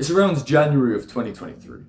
It's around January of 2023,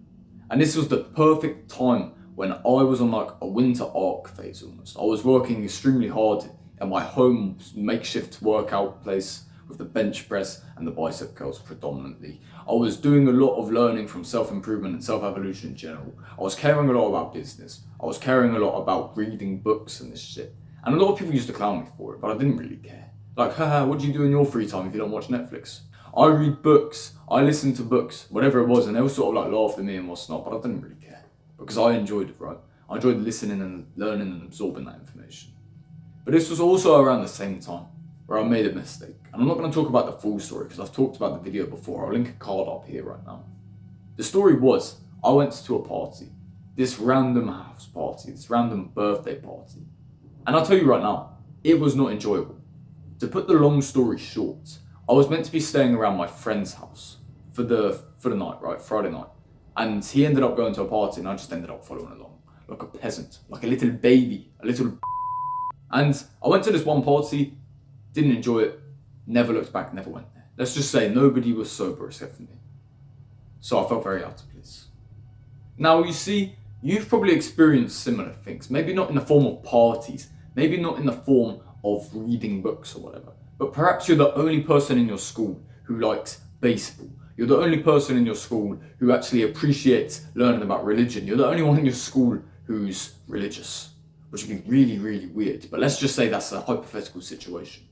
and this was the perfect time when I was on like a winter arc phase almost. I was working extremely hard at my home makeshift workout place with the bench press and the bicep curls predominantly. I was doing a lot of learning from self-improvement and self-evolution in general. I was caring a lot about business. I was caring a lot about reading books and this shit. And a lot of people used to clown me for it, but I didn't really care. Like, haha, what do you do in your free time if you don't watch Netflix? I read books, I listen to books, whatever it was, and they were sort of like laughed at me and whatnot, but I didn't really care. Because I enjoyed it, right? I enjoyed listening and learning and absorbing that information. But this was also around the same time where I made a mistake. And I'm not going to talk about the full story because I've talked about the video before. I'll link a card up here right now. The story was, I went to a party, this random house party, this random birthday party. And I'll tell you right now, it was not enjoyable. To put the long story short, I was meant to be staying around my friend's house for the night, right, Friday night. And he ended up going to a party and I just ended up following along. Like a peasant, like a little baby, a little. And I went to this one party, didn't enjoy it, never looked back, never went there. Let's just say nobody was sober except for me. So I felt very out of place. Now you see, you've probably experienced similar things. Maybe not in the form of parties, maybe not in the form of reading books or whatever. But perhaps you're the only person in your school who likes baseball. You're the only person in your school who actually appreciates learning about religion. You're the only one in your school who's religious, which would be really, really weird. But let's just say that's a hypothetical situation.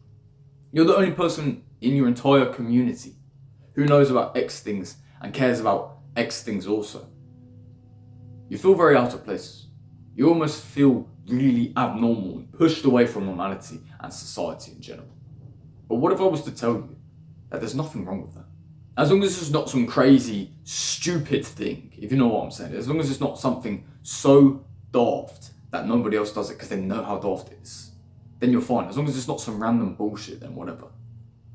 You're the only person in your entire community who knows about X things and cares about X things also. You feel very out of place. You almost feel really abnormal and pushed away from normality and society in general. But what if I was to tell you that there's nothing wrong with that? As long as it's not some crazy, stupid thing, if you know what I'm saying. As long as it's not something so daft that nobody else does it because they know how daft it is, then you're fine. As long as it's not some random bullshit, then whatever.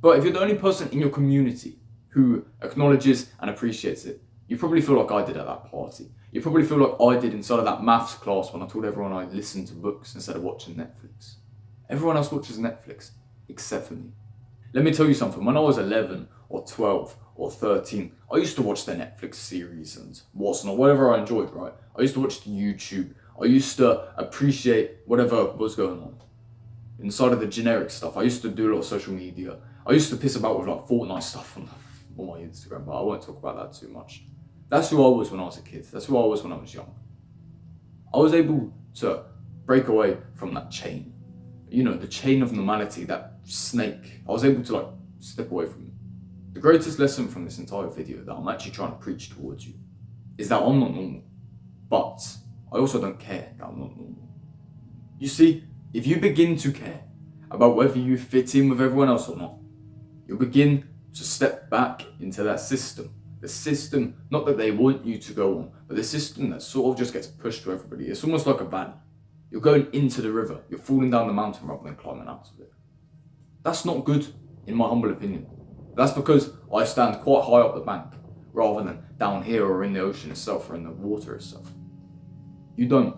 But if you're the only person in your community who acknowledges and appreciates it, you probably feel like I did at that party. You probably feel like I did inside of that maths class when I told everyone I listened to books instead of watching Netflix. Everyone else watches Netflix, except for me. Let me tell you something, when I was 11 or 12 or 13, I used to watch the Netflix series and what's not, whatever I enjoyed, right? I used to watch the YouTube. I used to appreciate whatever was going on. Inside of the generic stuff, I used to do a lot of social media. I used to piss about with like Fortnite stuff on my Instagram, but I won't talk about that too much. That's who I was when I was a kid. That's who I was when I was young. I was able to break away from that chain. You know, the chain of normality, that snake. I was able to like step away from it. The greatest lesson from this entire video that I'm actually trying to preach towards you is that I'm not normal. But I also don't care that I'm not normal. You see, if you begin to care about whether you fit in with everyone else or not, you'll begin to step back into that system. The system, not that they want you to go on, but the system that sort of just gets pushed to everybody. It's almost like a valley. You're going into the river. You're falling down the mountain rather than climbing out of it. That's not good, in my humble opinion. That's because I stand quite high up the bank, rather than down here or in the ocean itself or in the water itself. You don't.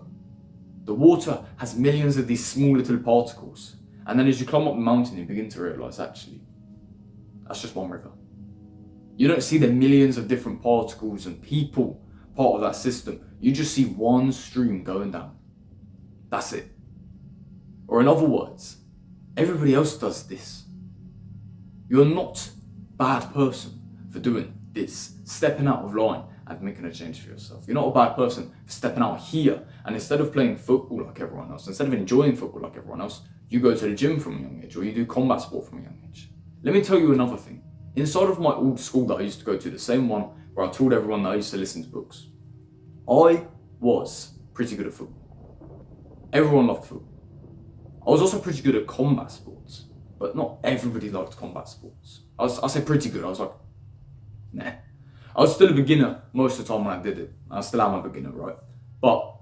The water has millions of these small little particles. And then as you climb up the mountain, you begin to realise, actually, that's just one river. You don't see the millions of different particles and people part of that system. You just see one stream going down. That's it. Or in other words, everybody else does this. You're not a bad person for doing this, stepping out of line and making a change for yourself. You're not a bad person for stepping out here and instead of playing football like everyone else, instead of enjoying football like everyone else, you go to the gym from a young age or you do combat sport from a young age. Let me tell you another thing. Inside of my old school that I used to go to, the same one where I told everyone that I used to listen to books, I was pretty good at football. Everyone loved football. I was also pretty good at combat sports, but not everybody liked combat sports. I say pretty good, I was like, nah. I was still a beginner most of the time when I did it. I still am a beginner, right? But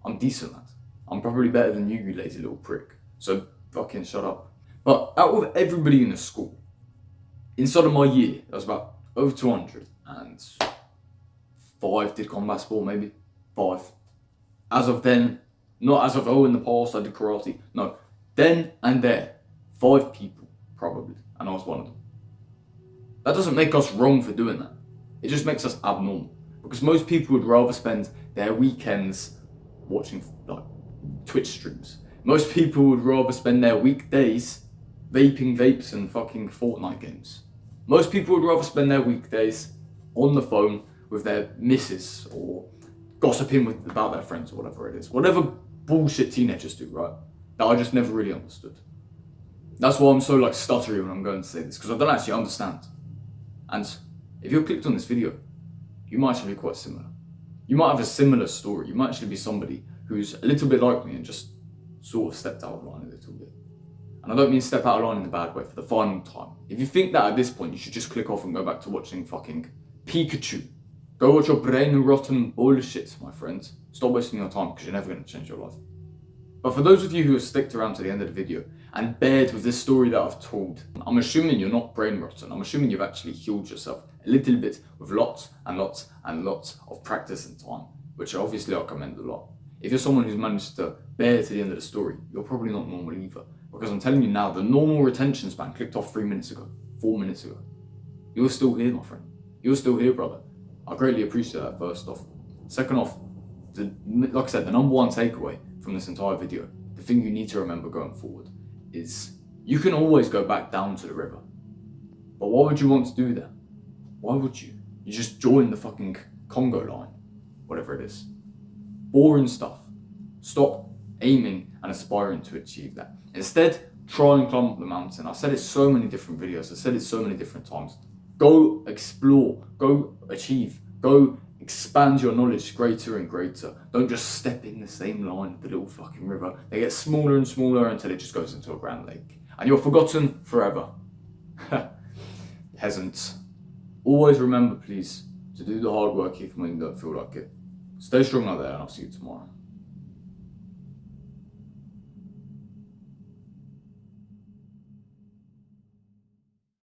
I'm decent at it. I'm probably better than you lazy little prick. So fucking shut up. But out of everybody in the school, inside of my year, there was about over 200 and 5 did combat sport, maybe 5. As of then, not as of in the past I did karate. No, then and there, 5 people probably, and I was one of them. That doesn't make us wrong for doing that. It just makes us abnormal. Because most people would rather spend their weekends watching like Twitch streams. Most people would rather spend their weekdays vaping vapes and fucking Fortnite games. Most people would rather spend their weekdays on the phone with their missus or gossiping about their friends or whatever it is. Whatever bullshit teenagers do, right? That I just never really understood. That's why I'm so like stuttery when I'm going to say this, because I don't actually understand. And if you're clicked on this video, you might actually be quite similar. You might have a similar story. You might actually be somebody who's a little bit like me and just sort of stepped out of line a little bit. And I don't mean step out of line in a bad way, for the final time. If you think that at this point, you should just click off and go back to watching fucking Pikachu. Go watch your brain rotten bullshit, my friends. Stop wasting your time, because you're never going to change your life. But for those of you who have sticked around to the end of the video and bared with this story that I've told, I'm assuming you're not brain rotten. I'm assuming you've actually healed yourself a little bit with lots and lots and lots of practice and time, which obviously I commend a lot. If you're someone who's managed to bear to the end of the story, you're probably not normal either. Because I'm telling you now, the normal retention span clicked off 3 minutes ago, 4 minutes ago. You're still here, my friend. You're still here, brother. I greatly appreciate that, first off. Second off, like I said, the number one takeaway from this entire video, the thing you need to remember going forward, is you can always go back down to the river. But why would you want to do that? Why would you? You just join the fucking Congo line, whatever it is. Boring stuff. Stop aiming and aspiring to achieve that. Instead, try and climb up the mountain. I've said it so many different videos. I've said it so many different times. Go explore. Go achieve. Go expand your knowledge greater and greater. Don't just step in the same line of the little fucking river. They get smaller and smaller until it just goes into a grand lake. And you're forgotten forever. Peasants. Always remember, please, to do the hard work even when you don't feel like it. Stay strong out there, and I'll see you tomorrow.